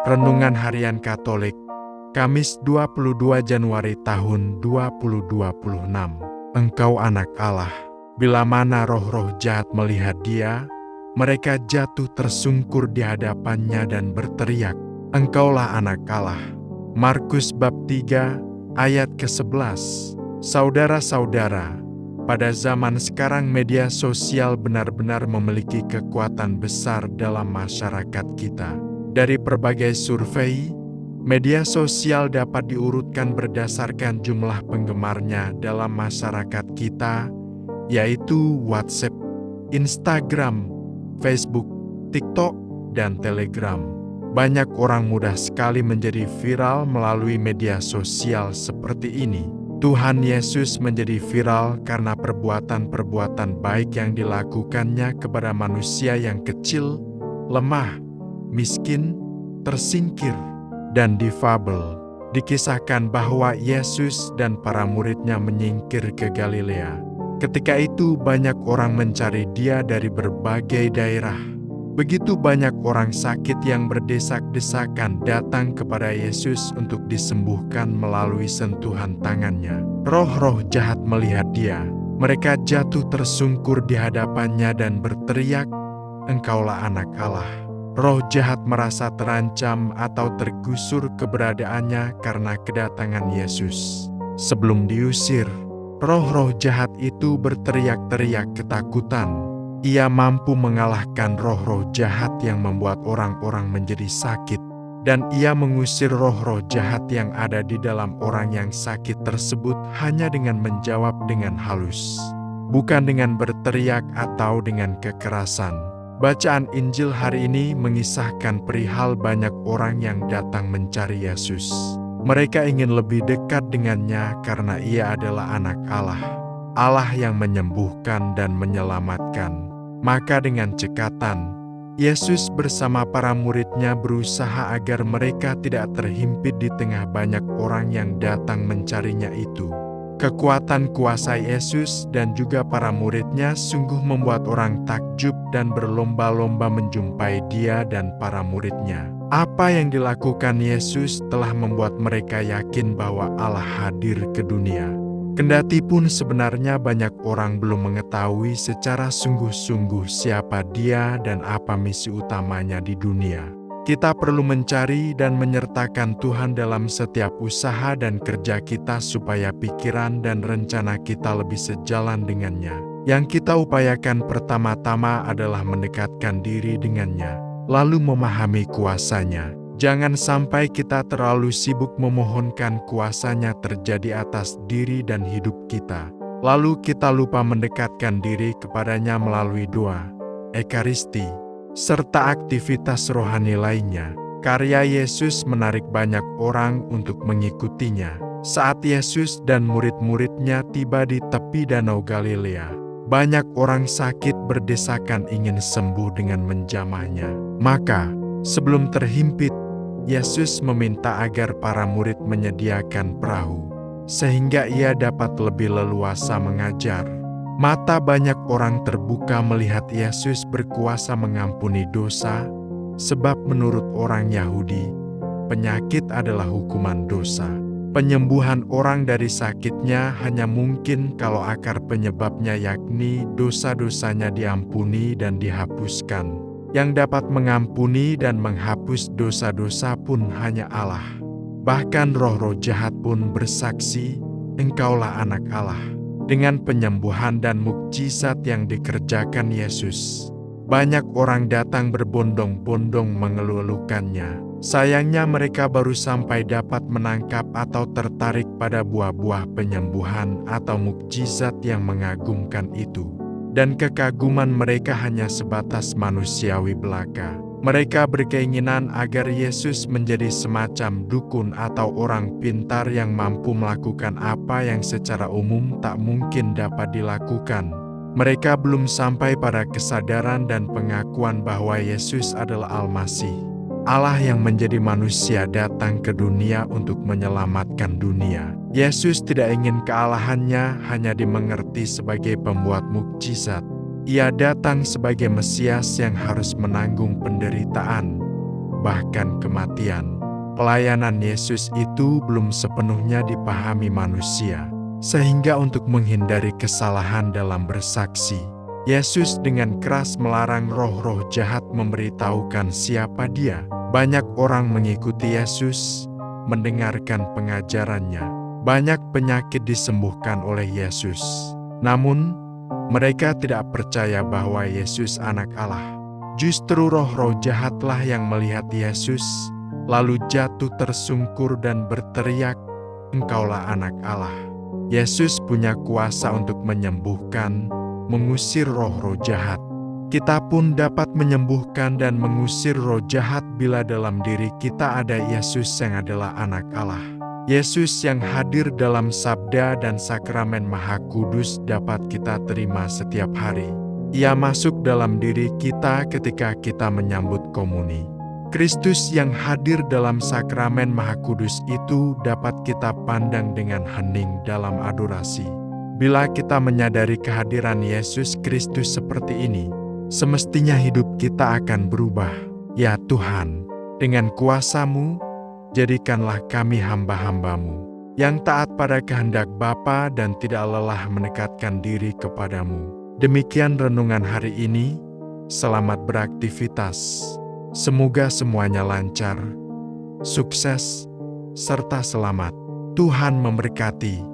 Renungan Harian Katolik, Kamis 22 Januari tahun 2026. Engkau anak Allah. Bila mana roh-roh jahat melihat Dia, mereka jatuh tersungkur di hadapannya dan berteriak, Engkaulah anak Allah. Markus bab 3 ayat ke-11. Saudara-saudara, pada zaman sekarang media sosial benar-benar memiliki kekuatan besar dalam masyarakat kita. Dari berbagai survei, media sosial dapat diurutkan berdasarkan jumlah penggemarnya dalam masyarakat kita, yaitu WhatsApp, Instagram, Facebook, TikTok, dan Telegram. Banyak orang mudah sekali menjadi viral melalui media sosial seperti ini. Tuhan Yesus menjadi viral karena perbuatan-perbuatan baik yang dilakukannya kepada manusia yang kecil, lemah, miskin, tersingkir, dan difabel. Dikisahkan bahwa Yesus dan para muridnya menyingkir ke Galilea. Ketika itu banyak orang mencari Dia dari berbagai daerah. Begitu banyak orang sakit yang berdesak-desakan datang kepada Yesus untuk disembuhkan melalui sentuhan tangannya. Roh-roh jahat melihat Dia. Mereka jatuh tersungkur di hadapannya dan berteriak, Engkaulah anak Allah. Roh jahat merasa terancam atau tergusur keberadaannya karena kedatangan Yesus. Sebelum diusir, roh-roh jahat itu berteriak-teriak ketakutan. Ia mampu mengalahkan roh-roh jahat yang membuat orang-orang menjadi sakit. Dan ia mengusir roh-roh jahat yang ada di dalam orang yang sakit tersebut hanya dengan menjawab dengan halus. Bukan dengan berteriak atau dengan kekerasan. Bacaan Injil hari ini mengisahkan perihal banyak orang yang datang mencari Yesus. Mereka ingin lebih dekat dengannya karena Ia adalah anak Allah, Allah yang menyembuhkan dan menyelamatkan. Maka dengan cekatan, Yesus bersama para muridnya berusaha agar mereka tidak terhimpit di tengah banyak orang yang datang mencarinya itu. Kekuatan kuasa Yesus dan juga para muridnya sungguh membuat orang takjub dan berlomba-lomba menjumpai Dia dan para muridnya. Apa yang dilakukan Yesus telah membuat mereka yakin bahwa Allah hadir ke dunia. Kendati pun sebenarnya banyak orang belum mengetahui secara sungguh-sungguh siapa Dia dan apa misi utamanya di dunia. Kita perlu mencari dan menyertakan Tuhan dalam setiap usaha dan kerja kita supaya pikiran dan rencana kita lebih sejalan dengannya. Yang kita upayakan pertama-tama adalah mendekatkan diri dengannya, lalu memahami kuasanya. Jangan sampai kita terlalu sibuk memohonkan kuasanya terjadi atas diri dan hidup kita. Lalu kita lupa mendekatkan diri kepadanya melalui doa, ekaristi, serta aktivitas rohani lainnya. Karya Yesus menarik banyak orang untuk mengikutinya. Saat Yesus dan murid-muridnya tiba di tepi Danau Galilea, banyak orang sakit berdesakan ingin sembuh dengan menjamahnya. Maka, sebelum terhimpit, Yesus meminta agar para murid menyediakan perahu, sehingga Ia dapat lebih leluasa mengajar. Mata banyak orang terbuka melihat Yesus berkuasa mengampuni dosa, sebab menurut orang Yahudi, penyakit adalah hukuman dosa. Penyembuhan orang dari sakitnya hanya mungkin kalau akar penyebabnya yakni dosa-dosanya diampuni dan dihapuskan. Yang dapat mengampuni dan menghapus dosa-dosa pun hanya Allah. Bahkan roh-roh jahat pun bersaksi, Engkaulah anak Allah. Dengan penyembuhan dan mukjizat yang dikerjakan Yesus, banyak orang datang berbondong-bondong mengeluh-elukannya. Sayangnya mereka baru sampai dapat menangkap atau tertarik pada buah-buah penyembuhan atau mukjizat yang mengagumkan itu. Dan kekaguman mereka hanya sebatas manusiawi belaka. Mereka berkeinginan agar Yesus menjadi semacam dukun atau orang pintar yang mampu melakukan apa yang secara umum tak mungkin dapat dilakukan. Mereka belum sampai pada kesadaran dan pengakuan bahwa Yesus adalah Al-Masih, Allah yang menjadi manusia datang ke dunia untuk menyelamatkan dunia. Yesus tidak ingin kealahannya hanya dimengerti sebagai pembuat mukjizat. Ia datang sebagai Mesias yang harus menanggung penderitaan, bahkan kematian. Pelayanan Yesus itu belum sepenuhnya dipahami manusia, sehingga untuk menghindari kesalahan dalam bersaksi, Yesus dengan keras melarang roh-roh jahat memberitahukan siapa Dia. Banyak orang mengikuti Yesus, mendengarkan pengajarannya. Banyak penyakit disembuhkan oleh Yesus. Namun, mereka tidak percaya bahwa Yesus Anak Allah. Justru roh-roh jahatlah yang melihat Yesus, lalu jatuh tersungkur dan berteriak, "Engkaulah Anak Allah." Yesus punya kuasa untuk menyembuhkan, mengusir roh-roh jahat. Kita pun dapat menyembuhkan dan mengusir roh jahat bila dalam diri kita ada Yesus yang adalah Anak Allah. Yesus yang hadir dalam sabda dan sakramen Maha Kudus dapat kita terima setiap hari. Ia masuk dalam diri kita ketika kita menyambut komuni. Kristus yang hadir dalam sakramen Maha Kudus itu dapat kita pandang dengan hening dalam adorasi. Bila kita menyadari kehadiran Yesus Kristus seperti ini, semestinya hidup kita akan berubah. Ya Tuhan, dengan kuasa-Mu, jadikanlah kami hamba-hamba-Mu, yang taat pada kehendak Bapa dan tidak lelah mendekatkan diri kepadamu. Demikian renungan hari ini. Selamat beraktivitas. Semoga semuanya lancar, sukses, serta selamat. Tuhan memberkati.